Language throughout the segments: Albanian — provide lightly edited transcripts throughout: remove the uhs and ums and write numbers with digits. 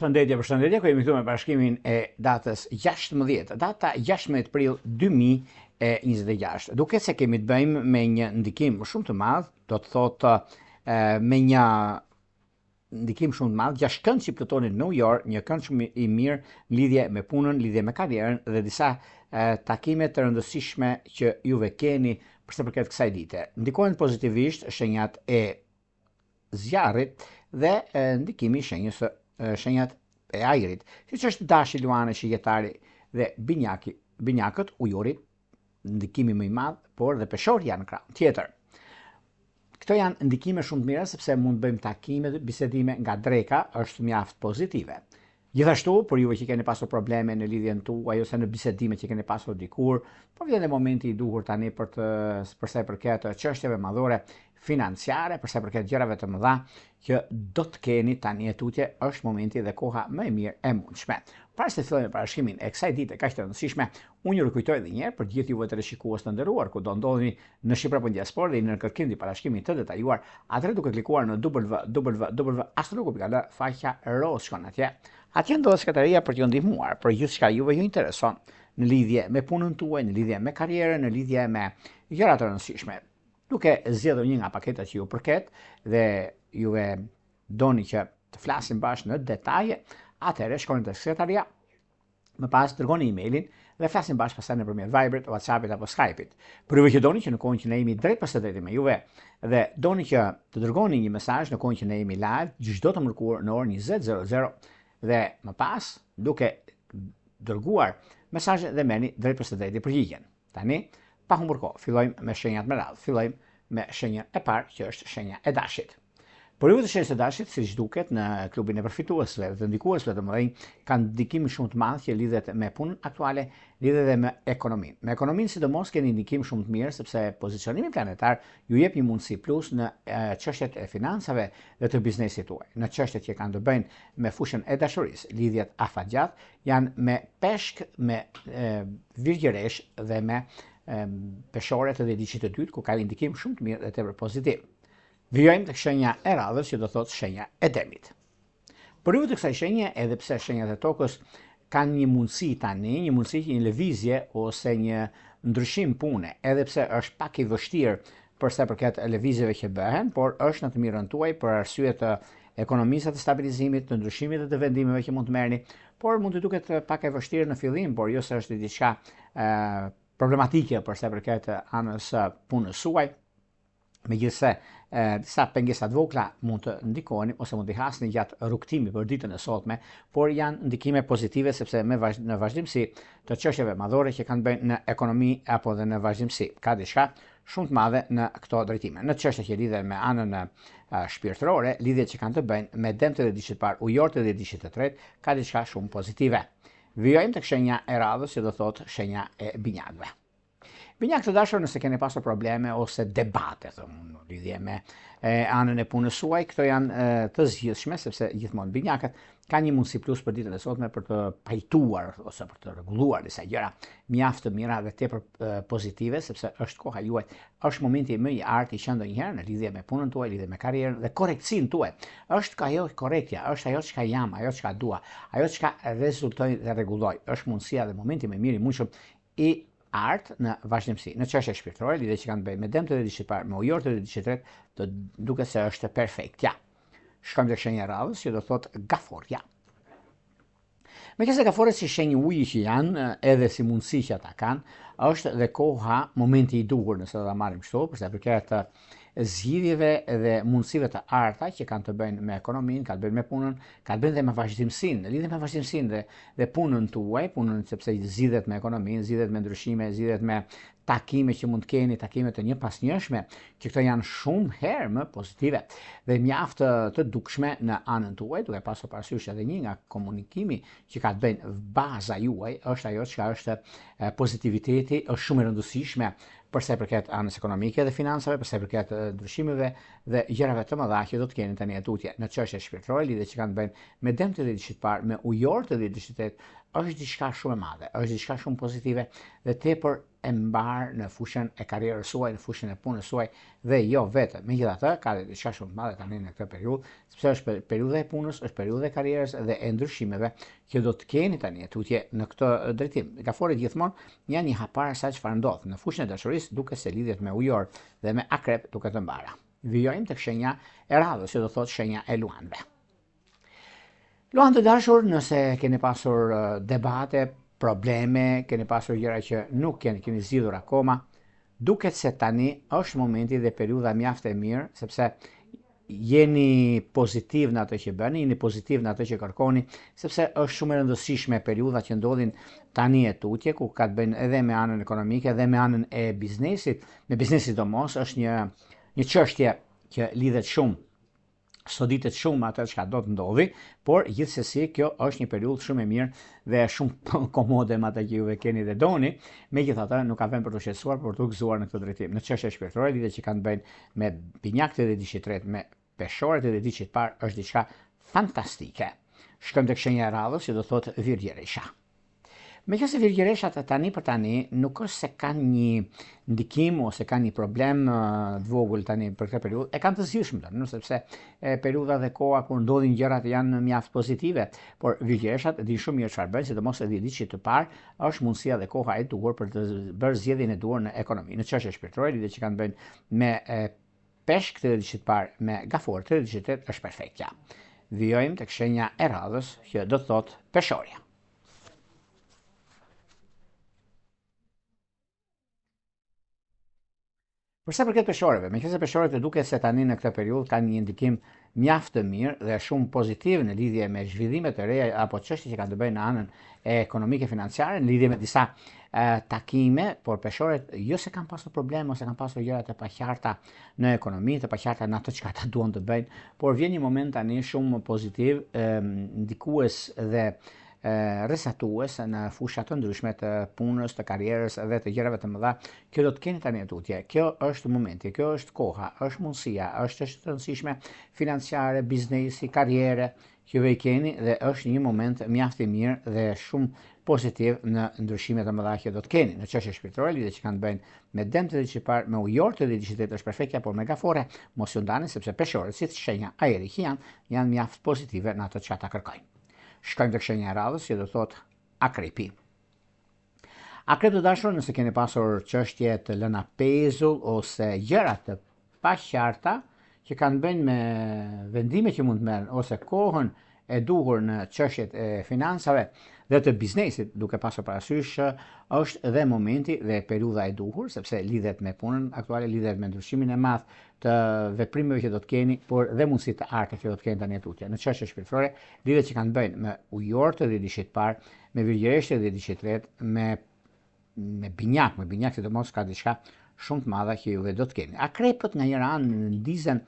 Përshëndetje, ku jemi këtu me bashkimin e datës 16, data 16 prill 2026. Duket se kemi të bëjmë me një ndikim shumë të madh, do të thotë me një ndikim shumë të madh, 6 kënd që plotoni në New York, një kënd shumë i mirë në lidhje me punën, lidhje me karrierën dhe disa takime të rëndësishme që juve keni për sa përket kësaj dite. Ndikojnë pozitivisht shenjat e zjarrit dhe ndikimi shenjat e ajrit, siç është dashi, luani, shijetari dhe binjakët, ujuri, ndikimi më i madh, por dhe peshori janë krah tjetër. Këto janë ndikime shumë të mira sepse mund të bëjmë takime, bisedime nga dreka, është mjaft pozitive. Gjithashtu, për juve që keni pasur probleme në lidhjen tuaj ose në bisedime që keni pasur dikur, po vjen momenti i duhur tani për sa i përket çështjeve madhore financiare, për sa i përket gjërave të mëdha që do të keni tani e tutje, është momenti dhe koha më e mirë e mundshme. Para se të fillojmë parashikimin e kësaj dite kaq të rëndësishme, unë ju rikujtoj edhe një herë për gjithë juve të rishikues të nderuar, ku do ndodheni në Shqipëri apo në diasporë dhe në kërkim të parashikimit të detajuar, atëherë duke klikuar në www.astrologo.al faqja roz shkon atje. Atje ndodhet sekretaria për t'ju ndihmuar për gjithçka juve ju intereson në lidhje me punën tuaj, në lidhje me karrierën, në lidhje me gjëra të rëndësishme. Duke zgjedhur një nga paketat që ju përket dhe juve doni që të flasim bashkë në detaje, atëherë shkoni te sekretaria, më pas dërgoni emailin dhe flasim bashkë pastaj nëpërmjet Viberit, WhatsAppit apo Skypit. Për juve që doni që në kohën që ne jemi drejt pas drejti me juve dhe doni që të dërgoni një mesazh në kohën që ne jemi live, çdo të mërkurë në orën 20:00 dhe më pas duke dërguar mesazhe dhe merrni drejt pas drejti përgjigjen. Tani pa humbur kohë, fillojmë me shenjat me radhë. Fillojmë me shenjën e parë, që është shenja e dashit. Por ju të shenjës e dashit, siç duket në klubin e përfituesve dhe ndikuesve të mëdhenj, kanë ndikim shumë të madh që lidhet me punën aktuale, lidhet edhe me ekonominë. Me ekonominë sidomos keni ndikim shumë të mirë sepse pozicionimi planetar ju jep një mundësi plus në çështjet e financave dhe të biznesit tuaj. Në çështjet që kanë të bëjnë me fushën e dashurisë, lidhjet afatgjat janë me peshk, me virgjëresh dhe me peshore të editit të dytë, ku ka ndikim shumë të mirë dhe tepër pozitiv. Vijojmë tek shenja e radhës, që do thotë shenja e demit. Për ju të kësaj shenje, edhe pse shenjat e tokës kanë një mundësi tani, një mundësi, një lëvizje ose një ndryshim pune, edhe pse është pak i vështirë për sa përket lëvizjeve që bëhen, por është në të mirën tuaj për arsye të ekonomisë, të stabilizimit, të ndryshimit dhe të vendimeve që mund të merrni, por mund të duket pak e vështirë në fillim, por jo se është diçka problematike për sa përket anës punës suaj. Megjithse disa pengesa të vogla mund të ndikojnë ose mund të hasni gjatë rrugtimit për ditën e sotme, por janë ndikime pozitive sepse në vazhdimsi të çështjeve madhore që kanë bënë në ekonomi apo dhe në vazhdimsi ka diçka shumë të madhe në këto drejtime. Në çështje që lidhen me anën shpirtërore, lidhjet që kanë të bëjnë me dëmtë dhe dishit parë, ujorët dhe dishit të tretë, ka diçka shumë pozitive. Vijojmë tek shenja e radhës, që do thotë shenja e binjakëve. Binjakë të dashur, nëse keni pasur probleme ose debate në lidhje me anën e punës suaj, këto janë të zgjidhshme sepse gjithmonë binjakët kanë një mundësi plus për ditën e sotme për të pajtuar ose për të rregulluar disa gjëra mjaft të mira dhe tepër pozitive, sepse është koha juaj, është momenti më i artë i qenë ndonjëherë në lidhje me punën tuaj, lidhje me karrierën dhe korrekcinë tuaj. Është ajo korrektja, është ajo çka jam, ajo çka dua, ajo çka rezultoi dhe rregulloi. Është mundësia dhe momenti më i mirë i mundshëm i artë në vazhdimsi. Në çështje shpirtërore, lidhje që kanë bëjnë me dëmtë dhe dishit parë, me ujorët dhe dishit tretë, do duket se është perfektja. Shkojmë tek shenja e radhës, që do thotë gaforja. Meqense gaforët si shenjë uji që janë, edhe si mundësi që ata kanë, është dhe koha, momenti i duhur, nëse do ta marrim kështu, për sa përket zgjidhjeve dhe mundësive të arta që kanë të bëjnë me ekonominë, kanë të bëjnë me punën, kanë të bëjnë dhe me vazhdimsinë, lidhen me vazhdimsinë dhe punën tuaj, punën sepse zgjidhet me ekonominë, zgjidhet me ndryshime, zgjidhet me takime që mund të keni, takime të njëpasnjëshme, që këto janë shumë herë më pozitive dhe mjaft të dukshme në anën tuaj, duke pasur parasysh edhe një nga komunikimi që ka të bëjnë baza juaj, është ajo që është pozitiviteti, është shumë e rëndësishme për sa i përket anës ekonomike dhe financave, për sa i përket ndryshimeve dhe gjërave të mëdha që do të keni tani atutje në çështje shpirtërore, lidhje që kanë të bëjnë me dëmtë dhe dishit parë, me ujorët dhe dishit tretë, është diçka shumë e madhe, është diçka shumë pozitive dhe tepër e mbar në fushën e karrierës suaj, në fushën e punës suaj dhe jo vetëm. Megjithatë, ka diçka shumë të madhe tani në këtë periudhë, sepse është periudha e punës, është periudha e karrierës dhe e ndryshimeve që do të keni tani tutje në këtë drejtim. Gaforet gjithmonë janë një hapar sa çfarë ndodh në fushën e dashurisë, duke se lidhjet me ujor dhe me akrep duke të mbara. Vijojmë tek shenja e radhës, që do thotë shenja e luanëve. Luanë të dashur, nëse keni pasur debate, probleme, keni pasur gjëra që nuk keni zgjidhur akoma, duket se tani është momenti dhe periudha mjaft e mirë, sepse jeni pozitiv në atë që bëni, jeni pozitiv në atë që kërkoni, sepse është shumë e rëndësishme periudha që ndodhin tani e tutje, ku ka të bëjnë edhe me anën ekonomike, edhe me anën e biznesit. Me biznesit domos është një çështje që lidhet shumë, soditet shumë atë çka do të ndodhi, por gjithsesi kjo është një periudhë shumë e mirë dhe shumë komode me atë që juve keni dhe doni. Megjithatë, nuk ka vend për të shqetësuar, por të gëzuar në këtë drejtim. Në çështje shpirtërore, lidhje që kanë të bëjnë me binjakët e diçit tret, me peshorët e diçit parë, është diçka fantastike. Shkojmë tek shenja e radhës, që do thotë Virgjeresha. Meqense Virgjereshat tani për tani nuk është se kanë një ndikim ose kanë një problem të vogël tani për këtë periudhë, e kanë të zgjidhshëm tani, sepse periudha dhe koha kur ndodhin gjërat janë mjaft pozitive, por Virgjereshat dinë shumë mirë çfarë bëjnë, sidomos edhe diçit të parë, është mundësia dhe koha e duhur për të bërë zgjedhjen e duhur në ekonomi. Në çështje shpirtërore, lidhje që kanë të bëjnë me peshk të diçit parë, me gafor të diçit tret, është perfektja. Vijojmë tek shenja e radhës, që do të thotë peshorja. Përsa përket peshorëve, meqense peshorët duket se tani në këtë periudhë kanë një ndikim mjaft të mirë dhe shumë pozitiv në lidhje me zhvillime të reja apo çështje që kanë të bëjnë në anën e ekonomike financiare, në lidhje me disa takime, por peshorët jo se kanë pasur probleme ose kanë pasur gjëra të paqarta në ekonomi, të paqarta në ato çka ata duan të bëjnë, por vjen një moment tani shumë pozitiv, ndikues dhe rresatues në fusha të ndryshme të punës, të karrierës dhe të gjërave të mëdha që do të keni tani tutje. Kjo është momenti, kjo është koha, është mundësia, është çështje e rëndësishme financiare, biznesi, karriere që ju keni dhe është një moment mjaft i mirë dhe shumë pozitiv në ndryshimet e mëdha që do të keni. Në çështje shpirtërore, lidhje që kanë të bëjnë me dëmt të diçit parë, me ujor të diçit tjetër është perfektja, por me gafore mos ju ndani, sepse peshorët, si shenja ajri që janë mjaft pozitive në ato që ata kërkojnë. Shkojmë tek shenja e radhës, që do thotë akrepi. Akrep të dashur, nëse keni pasur çështje të lëna pezull ose gjëra të paqarta që kanë bënë me vendime që mund të merren ose kohën e duhur në çështjet e financave dhe të biznesit, duke pasur parasysh është dhe momenti dhe periudha e duhur, sepse lidhet me punën aktuale, lidhet me ndryshimin e madh të veprimeve që do të keni, por dhe mundësitë të artë që do të keni tani tutje. Në çështje shpirtërore, lidhet që kanë bëjnë me ujor të diçit parë, me virgjeresht të diçit tret, me binjak, sidomos ka diçka shumë të madhe që juve do të keni. Akrepët nga njëra anë ndizen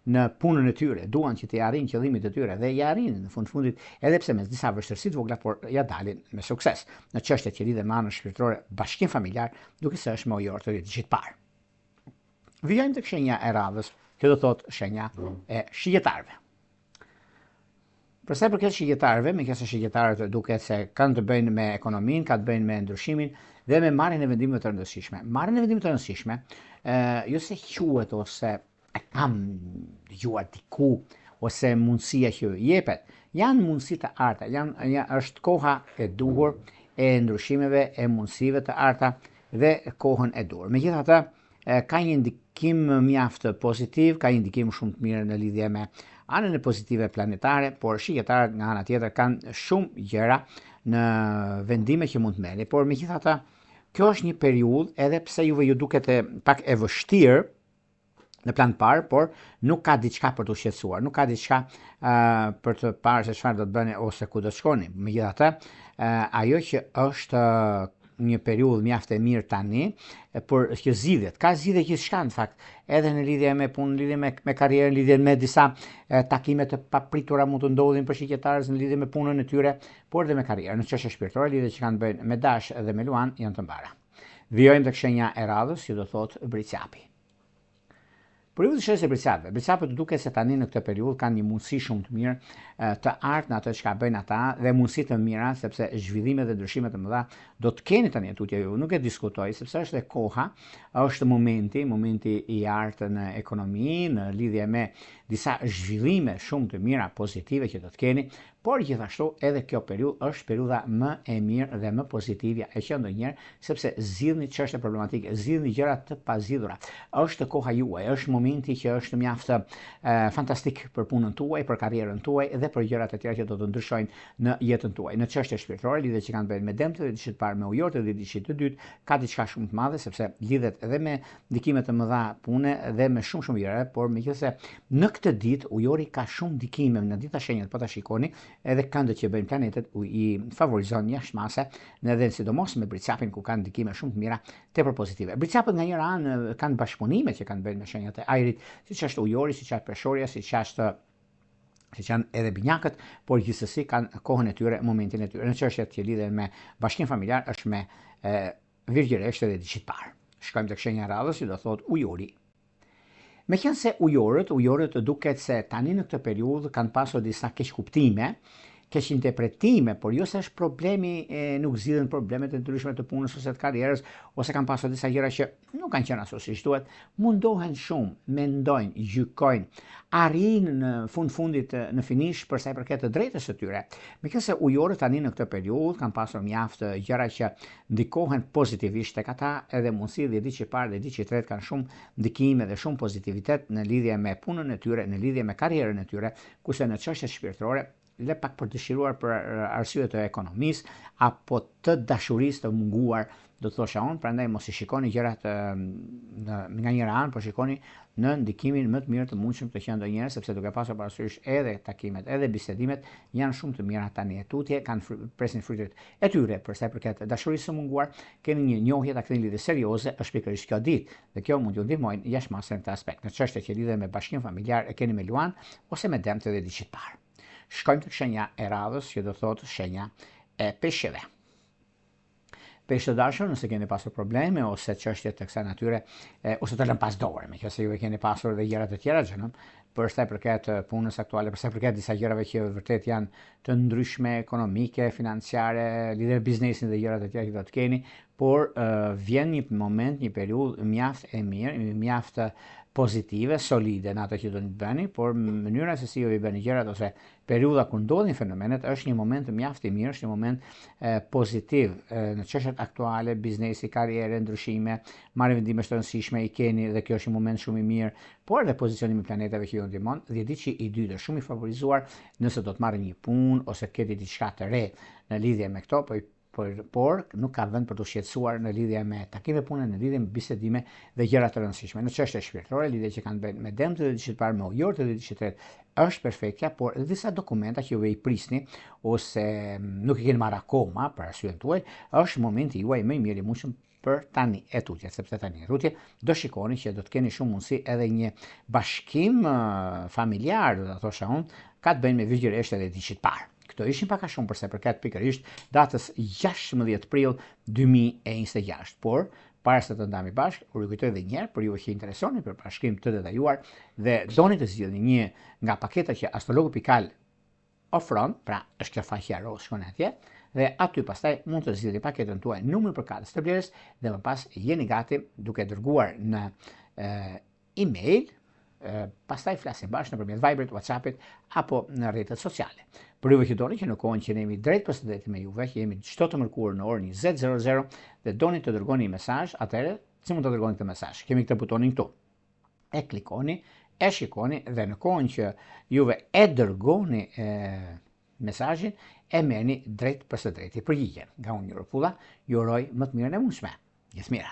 në punën e tyre, duan që të arrijnë qëllimit e tyre dhe ja arrin në fundit, edhe pse me disa vështirësi të vogla, por ja dalin me sukses. Në çështjet që lidhen me anën shpirtërore, bashkim familjar, duke se është me ujor të diçit parë. Vijojmë tek shenja e radhës, që do thotë shenja e shigjetarëve. Për sa i përket shigjetarëve, meqense shigjetarët duket se kanë të bëjnë me ekonominë, kanë të bëjnë me ndryshimin dhe me marrjen e vendimeve të rëndësishme. Marrjen e vendimeve të rëndësishme, jo se quhet ose e kam dëgjuar diku ose mundësia që jepet, janë mundësi të arta, është koha e duhur e ndryshimeve, e mundësive të arta dhe kohën e duhur. Megjithatë, ka një ndikim mjaft pozitiv, ka një ndikim shumë të mirë në lidhje me anën e pozitive planetare, por shigjetarët nga ana tjetër kanë shumë gjëra në vendime që mund të merrni, por megjithatë, kjo është një periudhë, edhe pse juve ju duket pak e vështirë në plan parë, por nuk ka diçka për të shqetësuar, nuk ka diçka për të parë se çfarë do të bëni ose ku do të shkoni. Megjithatë, ajo që është një periudhë mjaft e mirë tani, por që zgjidhet, ka zgjidhje gjithçka në fakt, edhe në lidhje me punën, në lidhje me karrierën, në lidhje me disa takime të papritura mund të ndodhin për shqiptarët në lidhje me punën e tyre, por edhe me karrierën. Në çështje shpirtërore, lidhje që kanë bëjnë me dash dhe me luan janë të mbara. Vijojmë tek shenja e radhës, që do thotë bricjapi. Për ju të shesë e Bricapëve. Bricapët duket se tani në këtë periudhë kanë një mundësi shumë të mirë të artë në atë që ka bëjnë ata dhe mundësi të mira sepse zhvillimet dhe ndryshimet të mëdha do të keni tani tutje ju. Nuk e diskutoj sepse është e koha, është momenti i artë në ekonomi, në lidhje me disa zhvillime shumë të mira pozitive që do të keni, por gjithashtu edhe kjo periudhë është periudha më e mirë dhe më pozitive e që ndonjëherë sepse zgjidhni çështje problematike, zgjidhni gjëra të pazgjidhura. Është koha juaj, është momenti që është mjaft fantastik për punën tuaj, për karrierën tuaj dhe për gjërat e tjera që do të ndryshojnë në jetën tuaj. Në çështje shpirtërore, lidhje që kanë bënë me Dëmtë dhe dishit parë me Ujorët dhe dishit të dytë, ka diçka shumë të madhe sepse lidhet edhe me ndikime të mëdha pune dhe me shumë gjëra, por megjithëse në këtë ditë Ujori ka shumë ndikime në dita shenjat, po ta shikoni, edhe këndët që bëjnë planetet i favorizon jashtëmase, edhe sidomos me Bricapin ku kanë ndikime shumë të mira tepër pozitive. Bricapët nga njëra anë kanë bashkëpunime që kanë bënë me shenjat e ajrit, siç është Ujori, siç është Peshorja, siç janë edhe binjakët, por gjithsesi kanë kohën e tyre, momentin e tyre. Në çështjet që lidhen me bashkim familjar është me virgjëresht edhe dishit parë. Shkojmë tek shenja e radhës, që do thotë Ujori. Meqense Ujorët duket se tani në këtë periudhë kanë pasur disa keqkuptime, keqinterpretime, por jo se është problemi, nuk zgjidhen problemet e ndryshme të punës ose të karrierës, ose kanë pasur disa gjëra që nuk kanë qenë ashtu siç duhet, mundohen shumë, mendojnë, gjykojnë, arrijnë në fundit në finish për sa i përket të drejtës së tyre. Meqense Ujorët tani në këtë periudhë kanë pasur mjaft gjëra që ndikohen pozitivisht tek ata, edhe mundësi dhe ditë që parë dhe ditë që tretë kanë shumë ndikime dhe shumë pozitivitet në lidhje me punën e tyre, në lidhje me karrierën e tyre, kurse në çështjet shpirtërore le pak për dëshiruar për arsye të ekonomisë apo të dashurisë të munguar, do të thosha unë, prandaj mos i shikoni gjërat nga njëra anë, por shikoni në ndikimin më të mirë të mundshëm të qenë ndonjëherë, sepse duke pasur parasysh edhe takimet, edhe bisedimet janë shumë të mira tani e tutje, presin frytet e tyre për sa i përket dashurisë së munguar, keni një njohje ta keni lidhje serioze, është pikërisht kjo ditë dhe kjo mund t'ju ndihmojnë jashtëmasë në këtë aspekt. Në çështje që lidhen me bashkim familjar e keni me Luan ose me Dëmtë dhe dishit parë. Shkojmë tek shenja e radhës, që do thotë shenja e peshqeve. Peshë të dashur, nëse keni pasur probleme ose çështje të kësaj natyre, ose të lënë pas dore, meqense ju keni pasur edhe gjëra të tjera xhenom, për sa i përket punës aktuale, për sa i përket disa gjërave që vërtet janë të ndryshme ekonomike, financiare, lidhje me biznesin dhe gjërat e tjera që do të keni, por vjen një moment, një periudhë mjaft e mirë, mjaft pozitive, solide në ato që do të bëni, por mënyra se si ju i bëni gjërat ose periudha kur ndodhin fenomenet është një moment mjaft i mirë, është një moment pozitiv në çështjet aktuale, biznesi, karriere, ndryshime, marrë vendime të rëndësishme i keni dhe kjo është një moment shumë i mirë, por edhe pozicionimi i planetave që ju ndihmon, dhe ditë që i dytë është shumë i favorizuar nëse do të marrë një punë ose keni diçka të re në lidhje me këto, por nuk ka vend për të shqetësuar në lidhje me takime pune, në lidhje me bisedime dhe gjëra të rëndësishme. Në çështje shpirtërore, lidhje që kanë bënë me Dëmtë dhe dishit parë me Ujorët dhe dishit tretë është perfektja, por edhe disa dokumenta që ju i prisni ose nuk i keni marrë akoma për arsyen tuaj, është momenti juaj më i mirë i mundshëm për tani e tutje, sepse tani e tutje do shikoni që do të keni shumë mundësi edhe një bashkim familjar, do ta thosha unë, ka të bëjë me vigjiresht edhe dishit parë. Këto ishin pak a shumë përse përket pikërisht datës 16 prill 2026, por para se të ndami bashkë, u rikujtoj edhe një herë për ju që interesoni për bashkim të detajuar dhe doni të zgjidhni një nga paketa që Astrologu Pikal ofron, pra është kjo faqja roz, shkoni atje dhe aty pastaj mund të zgjidhni paketën tuaj numër për katës të blerjes dhe më pas jeni gati duke dërguar në email. Pastaj flasim bashkë nëpërmjet Viberit, WhatsAppit apo në rrjetet sociale. Për juve që doni që në kohën që ne jemi drejt përshëndetje me juve, që jemi çdo të mërkurë në orën 20:00 dhe doni të dërgoni një mesazh, atëherë si mund të dërgoni këtë mesazh? Kemi këtë butonin këtu. E klikoni, e shikoni dhe në kohën që juve e dërgoni mesazhin, e merrni drejt përshëndetje përgjigje. Nga unë Njëro Pulla, ju uroj më të mirën e mundshme. Gjithë mira.